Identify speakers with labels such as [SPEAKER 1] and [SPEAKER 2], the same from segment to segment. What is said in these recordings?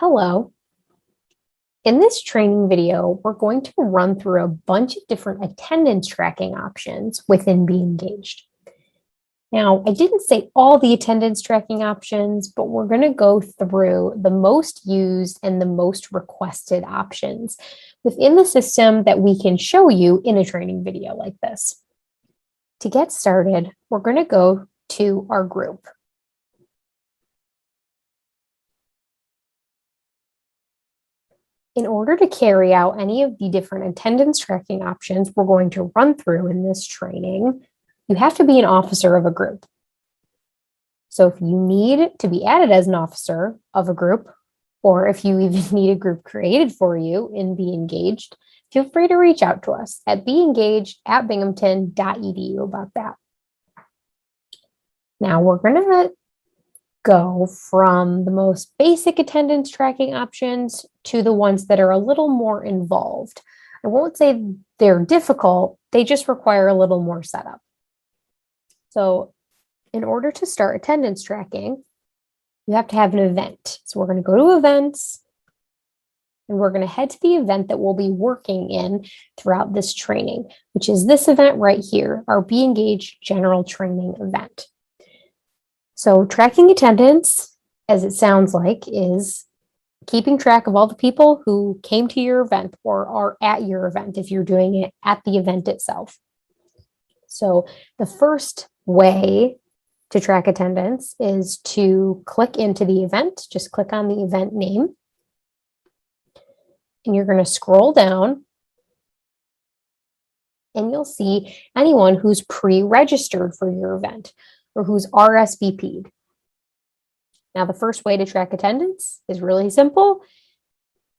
[SPEAKER 1] Hello. In this training video, we're going to run through a bunch of different attendance tracking options within Be Engaged. Now, I didn't say all the attendance tracking options, but we're going to go through the most used and the most requested options within the system that we can show you in a training video like this. To get started, we're going to go to our group. In order to carry out any of the different attendance tracking options we're going to run through in this training, you have to be an officer of a group. So if you need to be added as an officer of a group, or if you even need a group created for you in Be Engaged, feel free to reach out to us at beengaged@binghamton.edu about that. Now we're going to go from the most basic attendance tracking options to the ones that are a little more involved. I won't say they're difficult, they just require a little more setup. So in order to start attendance tracking, you have to have an event. So we're going to go to events, and we're going to head to the event that we'll be working in throughout this training, which is this event right here, our Be Engaged General Training event. So tracking attendance, as it sounds like, is keeping track of all the people who came to your event or are at your event if you're doing it at the event itself. So the first way to track attendance is to click into the event. Just click on the event name. And you're going to scroll down. And you'll see anyone who's pre-registered for your event or who's RSVP'd. Now, the first way to track attendance is really simple.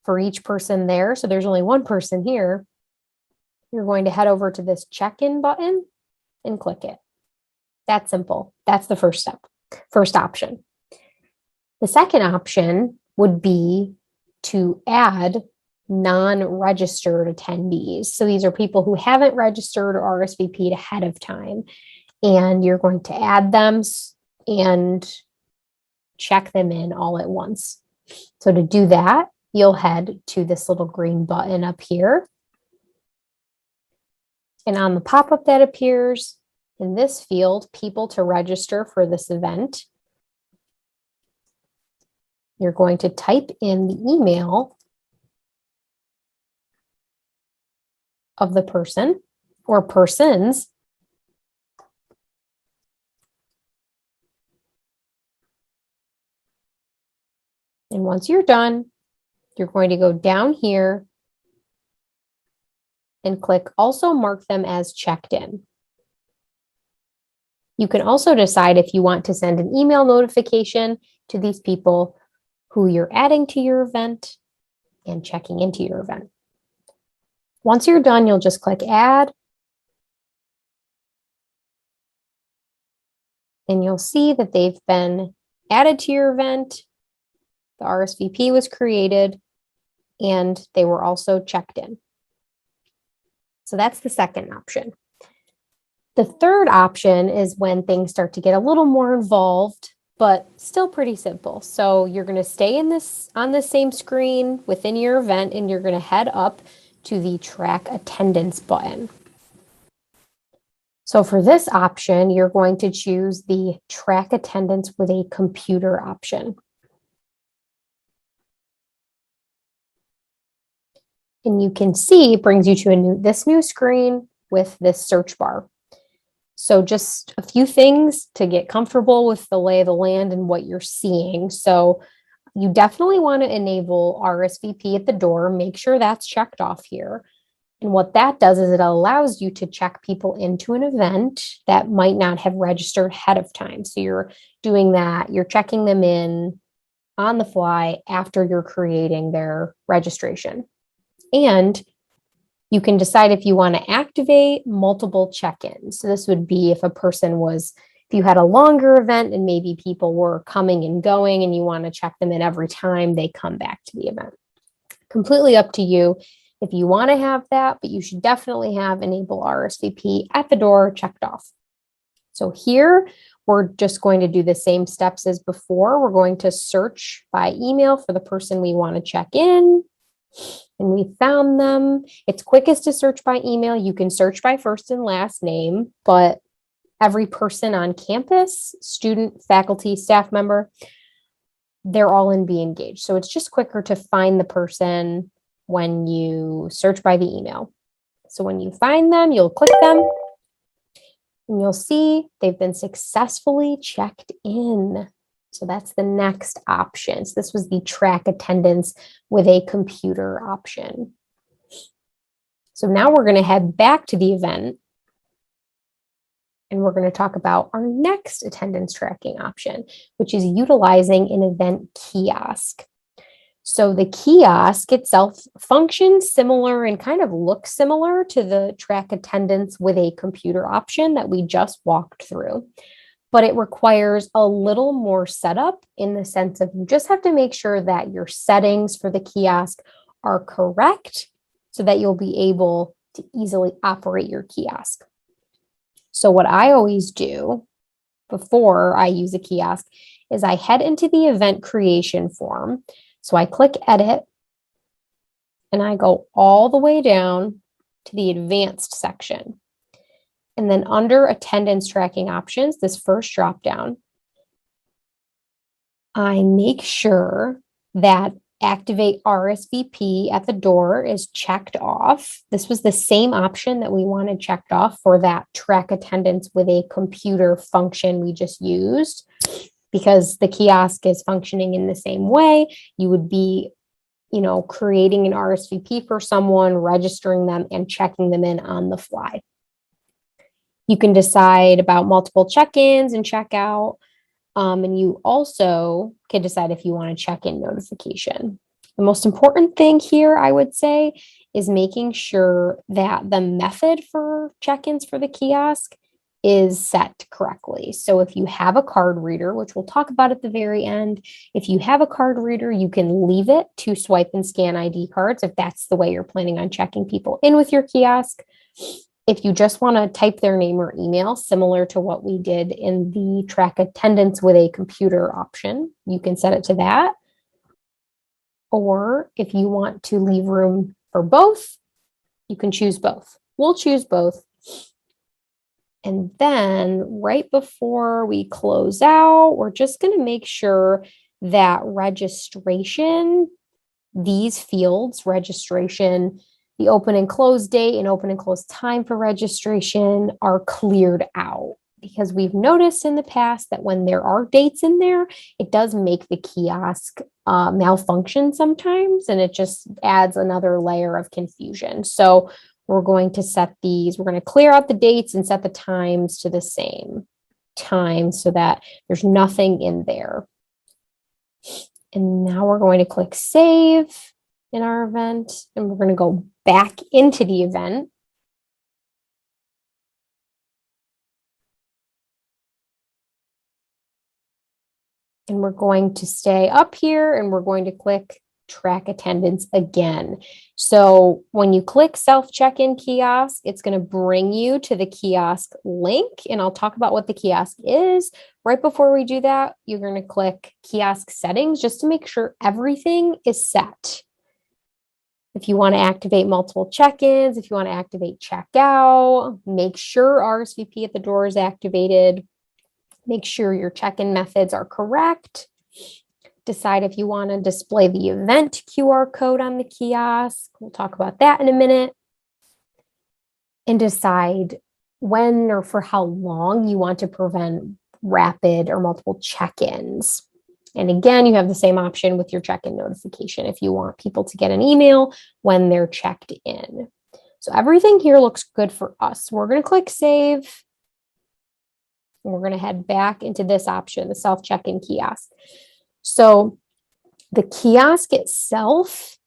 [SPEAKER 1] For each person there, so there's only one person here, you're going to head over to this check-in button and click it. That's simple. That's the first step, first option. The second option would be to add non-registered attendees. So these are people who haven't registered or RSVP'd ahead of time. And you're going to add them and check them in all at once. So to do that, you'll head to this little green button up here. And on the pop-up that appears in this field, people to register for this event, you're going to type in the email of the person or persons. And once you're done, you're going to go down here and click also mark them as checked in. You can also decide if you want to send an email notification to these people who you're adding to your event and checking into your event. Once you're done, you'll just click add. And you'll see that they've been added to your event. The RSVP was created, and they were also checked in. So that's the second option. The third option is when things start to get a little more involved, but still pretty simple. So you're going to stay on the same screen within your event, and you're going to head up to the track attendance button. So for this option, you're going to choose the track attendance with a computer option. And you can see it brings you to this new screen with this search bar. So just a few things to get comfortable with the lay of the land and what you're seeing. So you definitely want to enable RSVP at the door. Make sure that's checked off here. And what that does is it allows you to check people into an event that might not have registered ahead of time. So you're doing that. You're checking them in on the fly after you're creating their registration. And you can decide if you want to activate multiple check-ins. So this would be if you had a longer event and maybe people were coming and going and you want to check them in every time they come back to the event. Completely up to you if you want to have that, but you should definitely have enable RSVP at the door checked off. So here we're just going to do the same steps as before. We're going to search by email for the person we want to check in. And we found them. It's quickest to search by email. You can search by first and last name, but every person on campus, student, faculty, staff member, they're all in Be Engaged. So it's just quicker to find the person when you search by the email. So when you find them, you'll click them and you'll see they've been successfully checked in. So that's the next option. So this was the track attendance with a computer option. So now we're going to head back to the event and we're going to talk about our next attendance tracking option, which is utilizing an event kiosk. So the kiosk itself functions similar and kind of looks similar to the track attendance with a computer option that we just walked through. But it requires a little more setup in the sense of you just have to make sure that your settings for the kiosk are correct so that you'll be able to easily operate your kiosk. So what I always do before I use a kiosk is I head into the event creation form. So I click edit and I go all the way down to the advanced section. And then under attendance tracking options, this first drop down, I make sure that activate RSVP at the door is checked off. This was the same option that we wanted checked off for that track attendance with a computer function we just used, because the kiosk is functioning in the same way. You would be, creating an RSVP for someone, registering them, and checking them in on the fly. You can decide about multiple check-ins and check-out. And you also can decide if you want a check-in notification. The most important thing here, I would say, is making sure that the method for check-ins for the kiosk is set correctly. So if you have a card reader, which we'll talk about at the very end, if you have a card reader, you can leave it to swipe and scan ID cards if that's the way you're planning on checking people in with your kiosk. If you just want to type their name or email, similar to what we did in the track attendance with a computer option, you can set it to that. Or if you want to leave room for both, you can choose both. We'll choose both. And then right before we close out, we're just going to make sure that registration, these fields, registration, the open and close date and open and close time for registration are cleared out, because we've noticed in the past that when there are dates in there, it does make the kiosk malfunction sometimes, and it just adds another layer of confusion. So we're going to set these, we're going to clear out the dates and set the times to the same time so that there's nothing in there. And now we're going to click save in our event, and we're going to go back into the event. And we're going to stay up here and we're going to click track attendance again. So when you click self check-in kiosk, it's going to bring you to the kiosk link, and I'll talk about what the kiosk is. Right before we do that, you're going to click kiosk settings just to make sure everything is set. If you want to activate multiple check-ins, if you want to activate checkout, make sure RSVP at the door is activated. Make sure your check-in methods are correct. Decide if you want to display the event QR code on the kiosk. We'll talk about that in a minute. And decide when or for how long you want to prevent rapid or multiple check-ins. And again, you have the same option with your check-in notification if you want people to get an email when they're checked in. So everything here looks good for us. We're going to click save. And we're going to head back into this option, the self check-in kiosk. So the kiosk itself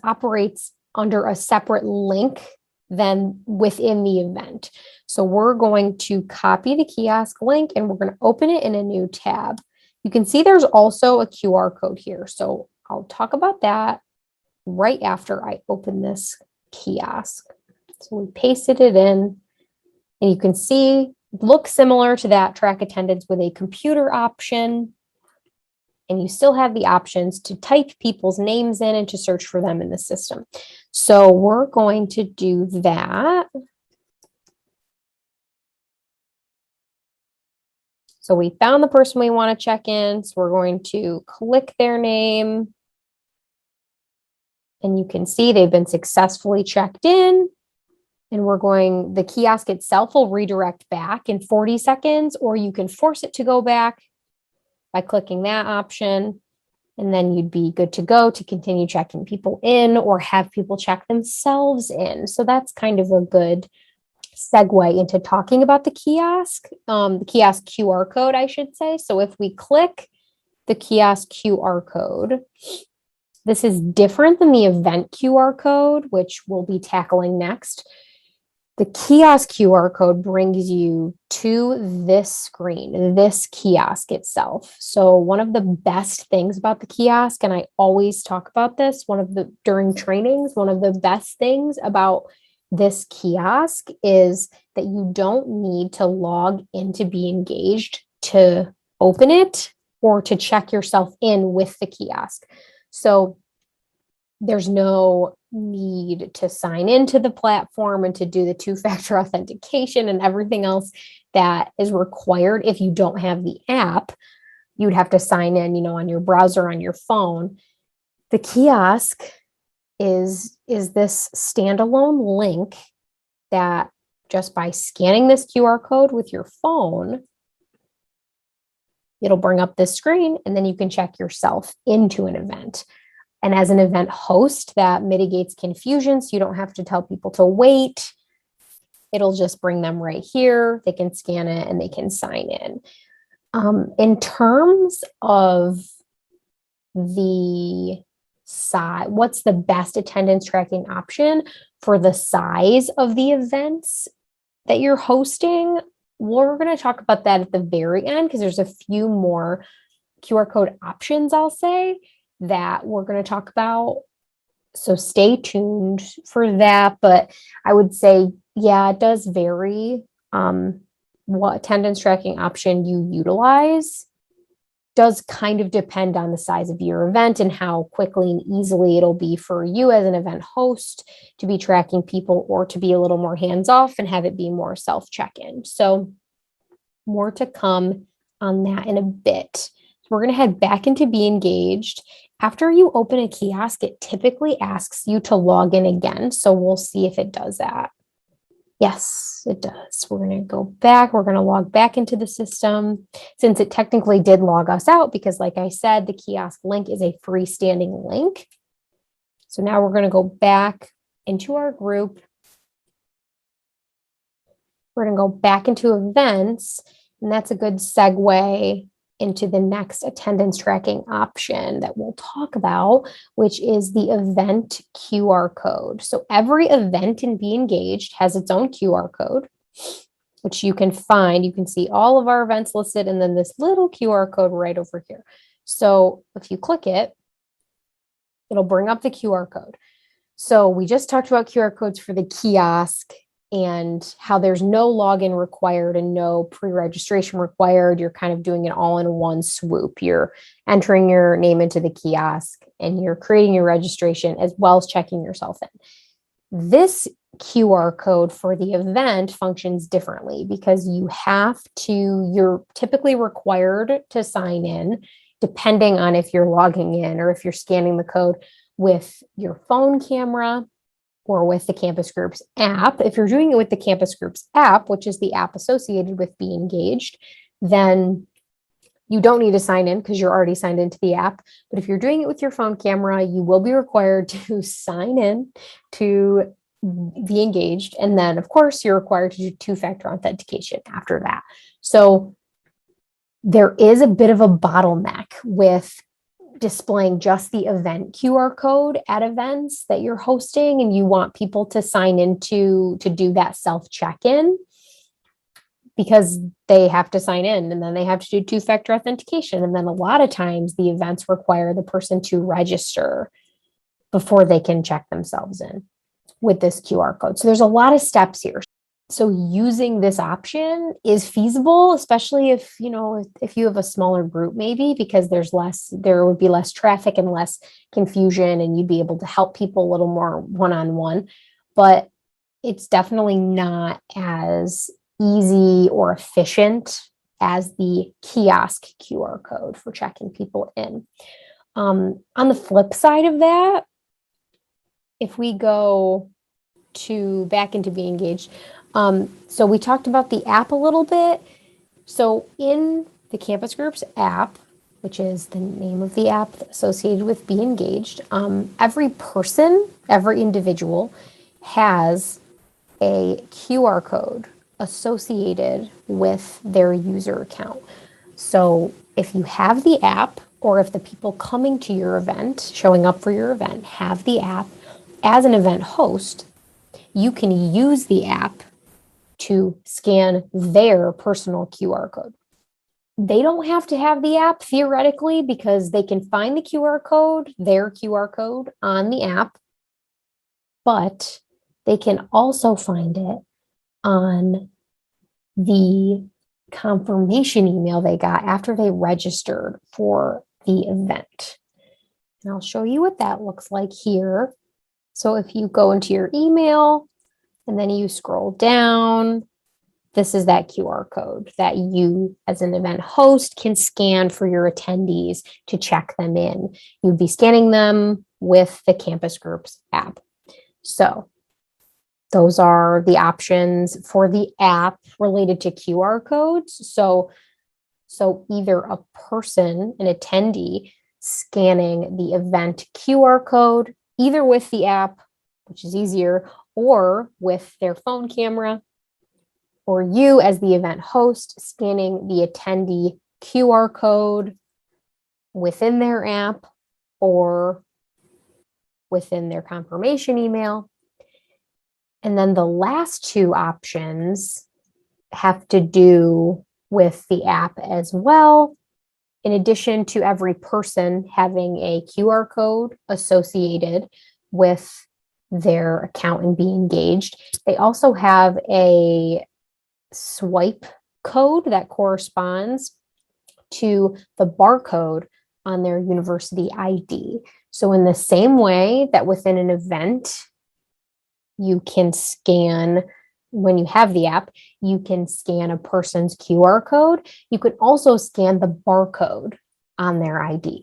[SPEAKER 1] operates under a separate link than within the event. So we're going to copy the kiosk link and we're going to open it in a new tab. You can see there's also a QR code here. So I'll talk about that right after I open this kiosk. So we pasted it in, and you can see look similar to that track attendance with a computer option. And you still have the options to type people's names in and to search for them in the system. So we're going to do that. So we found the person we want to check in. So we're going to click their name. And you can see they've been successfully checked in. And the kiosk itself will redirect back in 40 seconds, or you can force it to go back by clicking that option. And then you'd be good to go to continue checking people in or have people check themselves in. So that's kind of a good segue into talking about the kiosk QR code, I should say. So if we click the kiosk QR code, this is different than the event QR code, which we'll be tackling next. The kiosk QR code brings you to this screen, this kiosk itself. So one of the best things about the kiosk, and I always talk about this, during trainings, one of the best things about this kiosk is that you don't need to log in to be engaged to open it or to check yourself in with the kiosk. So there's no need to sign into the platform and to do the two-factor authentication and everything else that is required. If you don't have the app, you'd have to sign in, on your browser, on your phone. The kiosk is this standalone link that just by scanning this QR code with your phone, it'll bring up this screen and then you can check yourself into an event. And as an event host, that mitigates confusion. So you don't have to tell people to wait. It'll just bring them right here. They can scan it and they can sign in. In terms of the size, what's the best attendance tracking option for the size of the events that you're hosting? We're going to talk about that at the very end because there's a few more QR code options, I'll say, that we're going to talk about. So stay tuned for that. But I would say, yeah, it does vary. What attendance tracking option you utilize does kind of depend on the size of your event and how quickly and easily it'll be for you as an event host to be tracking people or to be a little more hands-off and have it be more self-check-in. So more to come on that in a bit. We're going to head back into Be Engaged. After you open a kiosk, it typically asks you to log in again. So we'll see if it does that. Yes, it does. We're going to go back. We're going to log back into the system since it technically did log us out because, like I said, the kiosk link is a freestanding link. So now we're going to go back into our group. We're going to go back into events, and that's a good segue into the next attendance tracking option that we'll talk about, which is the event QR code. So every event in Be Engaged has its own QR code, which you can find. You can see all of our events listed and then this little QR code right over here. So if you click it, it'll bring up the QR code. So we just talked about QR codes for the kiosk and how there's no login required and no pre-registration required. You're kind of doing it all in one swoop. You're entering your name into the kiosk and you're creating your registration as well as checking yourself in. This QR code for the event functions differently because you're typically required to sign in, depending on if you're logging in or if you're scanning the code with your phone camera or with the Campus Groups app. If you're doing it with the Campus Groups app, which is the app associated with Be Engaged, then you don't need to sign in because you're already signed into the app. But if you're doing it with your phone camera, you will be required to sign in to Be Engaged. And then, of course, you're required to do two-factor authentication after that. So there is a bit of a bottleneck with displaying just the event QR code at events that you're hosting and you want people to sign into to do that self-check-in because they have to sign in and then they have to do two-factor authentication. And then a lot of times the events require the person to register before they can check themselves in with this QR code. So there's a lot of steps here. So using this option is feasible, especially if, if you have a smaller group, maybe because there would be less traffic and less confusion, and you'd be able to help people a little more one-on-one. But it's definitely not as easy or efficient as the kiosk QR code for checking people in. On the flip side of that, if we go back into Be Engaged, so we talked about the app a little bit. So in the Campus Groups app, which is the name of the app associated with Be Engaged, every person, every individual has a QR code associated with their user account. So if you have the app, or if the people coming to your event, showing up for your event, have the app, as an event host, you can use the app to scan their personal QR code. They don't have to have the app theoretically, because they can find the QR code, their QR code, on the app, but they can also find it on the confirmation email they got after they registered for the event. And I'll show you what that looks like here. So if you go into your email and then you scroll down, this is that QR code that you, as an event host, can scan for your attendees to check them in. You'd be scanning them with the Campus Groups app. So those are the options for the app related to QR codes. So either a person, an attendee, scanning the event QR code, either with the app, which is easier, or with their phone camera, or you as the event host scanning the attendee QR code within their app or within their confirmation email. And then the last two options have to do with the app as well. In addition to every person having a QR code associated with their account and Be Engaged, they also have a swipe code that corresponds to the barcode on their university ID. So in the same way that within an event, you can scan, when you have the app, you can scan a person's QR code. You could also scan the barcode on their ID,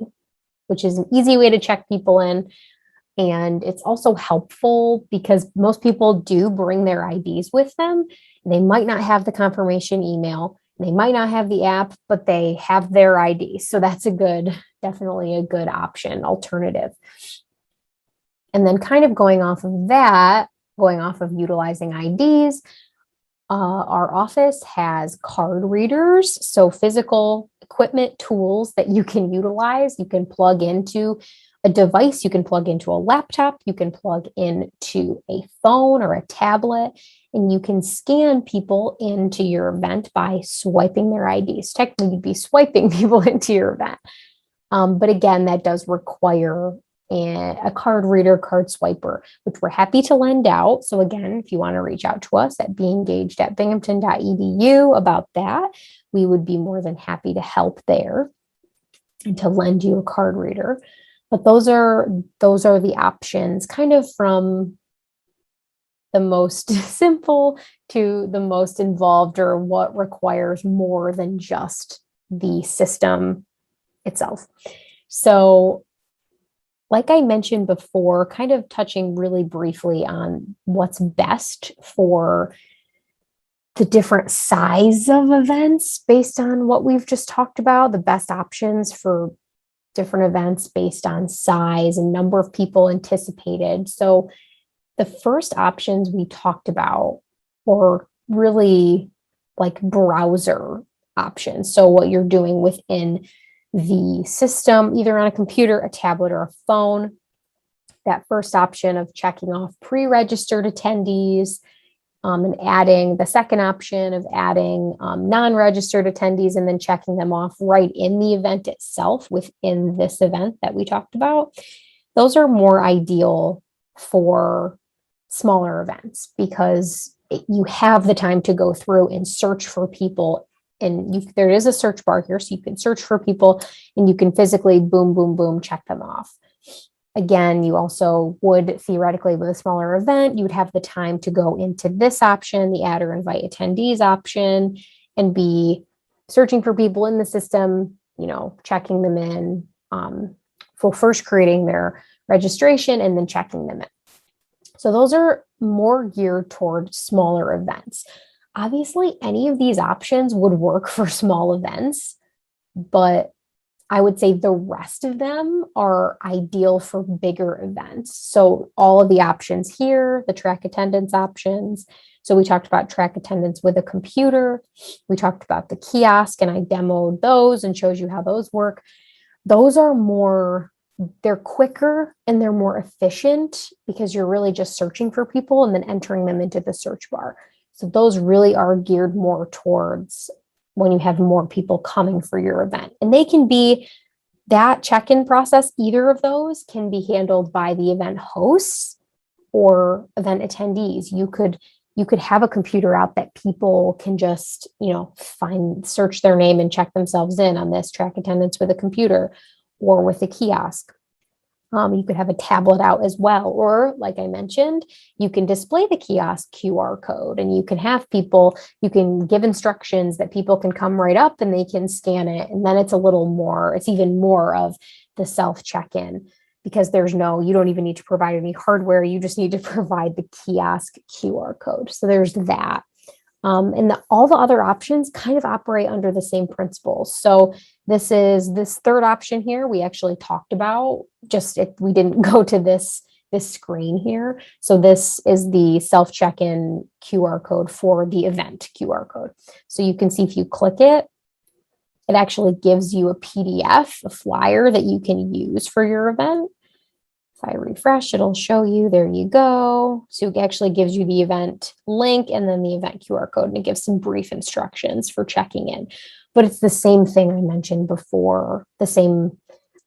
[SPEAKER 1] which is an easy way to check people in. And it's also helpful because most people do bring their IDs with them. They might not have the confirmation email. They might not have the app, but they have their ID. So that's definitely a good option, alternative. And then kind of going off of utilizing IDs, our office has card readers, so physical equipment, tools that you can utilize. You can plug into a device, you can plug into a laptop, you can plug into a phone or a tablet, and you can scan people into your event by swiping their IDs. Technically, you'd be swiping people into your event. But again, that does require a card reader, card swiper, which we're happy to lend out. So again, if you want to reach out to us at beengaged@binghamton.edu about that, we would be more than happy to help there and to lend you a card reader. But those are the options, kind of from the most simple to the most involved, or what requires more than just the system itself. So like I mentioned before, kind of touching really briefly on what's best for the different size of events based on what we've just talked about, the best options for different events based on size and number of people anticipated. So the first options we talked about were really like browser options. So what you're doing within the system, either on a computer, a tablet, or a phone. That first option of checking off pre-registered attendees, and adding the second option of adding non-registered attendees, and then checking them off right in the event itself within this event that we talked about. Those are more ideal for smaller events because you have the time to go through and search for people. And there is a search bar here, so you can search for people and you can physically boom, boom, boom, check them off. Again, you also would theoretically, with a smaller event, you would have the time to go into this option, the add or invite attendees option, and be searching for people in the system, checking them in, for first creating their registration and then checking them in. So those are more geared toward smaller events. Obviously, any of these options would work for small events, but I would say the rest of them are ideal for bigger events. So all of the options here, the track attendance options. So we talked about track attendance with a computer. We talked about the kiosk, and I demoed those and showed you how those work. Those are they're quicker and they're more efficient because you're really just searching for people and then entering them into the search bar. So those really are geared more towards when you have more people coming for your event. And they can be, that check-in process, either of those can be handled by the event hosts or event attendees. You could have a computer out that people can just, search their name and check themselves in on this track attendance with a computer or with a kiosk. You could have a tablet out as well, or like I mentioned, you can display the kiosk QR code and you can have people, you can give instructions that people can come right up and they can scan it. And then it's even more of the self check-in, because you don't even need to provide any hardware. You just need to provide the kiosk QR code. So there's that. And all the other options kind of operate under the same principles. So this third option here, we actually talked about, just if we didn't go to this screen here. So this is the self check-in QR code for the event QR code. So you can see if you click it, it actually gives you a PDF, a flyer that you can use for your event. If I refresh, it'll show you, there you go. So it actually gives you the event link and then the event QR code, and it gives some brief instructions for checking in. But it's the same thing I mentioned before. The same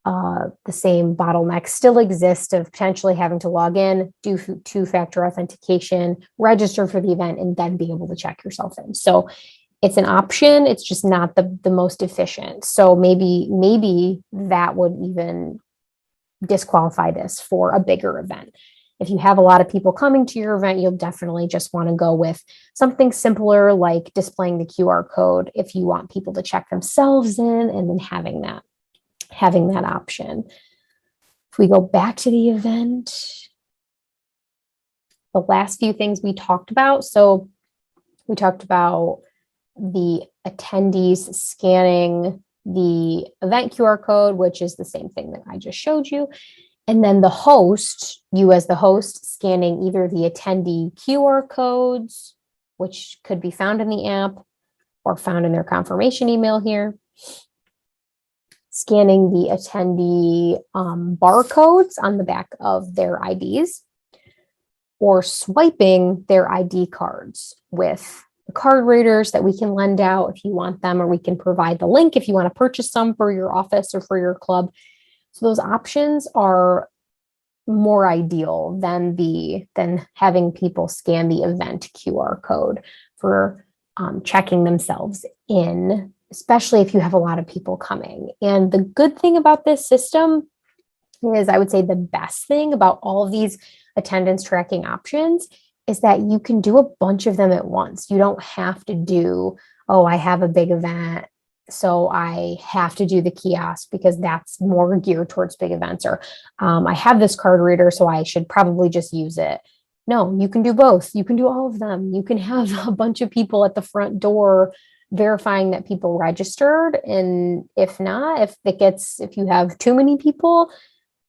[SPEAKER 1] bottlenecks still exist of potentially having to log in, do two-factor authentication, register for the event, and then be able to check yourself in. So it's an option. It's just not the most efficient. So maybe that would even disqualify this for a bigger event. If you have a lot of people coming to your event, you'll definitely just want to go with something simpler like displaying the QR code if you want people to check themselves in, and then having that option. If we go back to the event, the last few things we talked about. So we talked about the attendees scanning the event QR code, which is the same thing that I just showed you. And then the host, you as the host, scanning either the attendee QR codes, which could be found in the app or found in their confirmation email here, scanning the attendee barcodes on the back of their IDs, or swiping their ID cards with card readers that we can lend out if you want them, or we can provide the link if you want to purchase some for your office or for your club. So those options are more ideal than having people scan the event QR code for checking themselves in, especially if you have a lot of people coming. And the good thing about this system is, I would say the best thing about all of these attendance tracking options is that you can do a bunch of them at once. You don't have to do, I have a big event, so I have to do the kiosk because that's more geared towards big events, or I have this card reader, so I should probably just use it. No, you can do both. You can do all of them. You can have a bunch of people at the front door verifying that people registered. And if not, if you have too many people,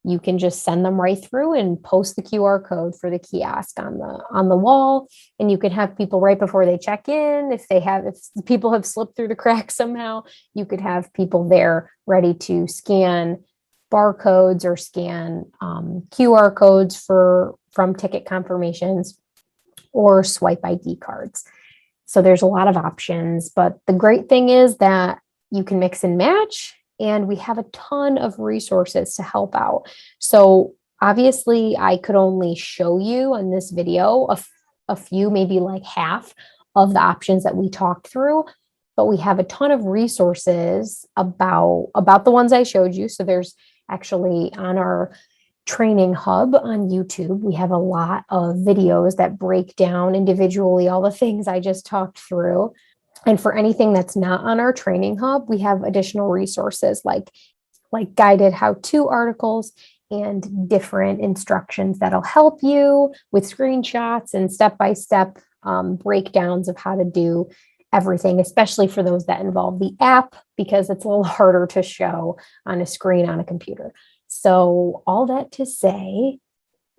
[SPEAKER 1] you can just send them right through and post the QR code for the kiosk on the wall. And you can have people right before they check in. If people have slipped through the cracks somehow, you could have people there ready to scan barcodes or scan QR codes from ticket confirmations, or swipe ID cards. So there's a lot of options, but the great thing is that you can mix and match, and we have a ton of resources to help out. So obviously I could only show you on this video a few, maybe like half of the options that we talked through, but we have a ton of resources about the ones I showed you. So there's actually on our training hub on YouTube, we have a lot of videos that break down individually all the things I just talked through. And for anything that's not on our training hub, we have additional resources like guided how-to articles and different instructions that'll help you with screenshots and step-by-step breakdowns of how to do everything, especially for those that involve the app, because it's a little harder to show on a screen on a computer. So all that to say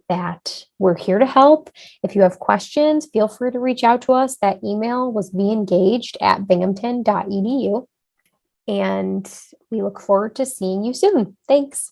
[SPEAKER 1] that we're here to help. If you have questions, feel free to reach out to us. That email was beengaged@binghamton.edu. And we look forward to seeing you soon. Thanks.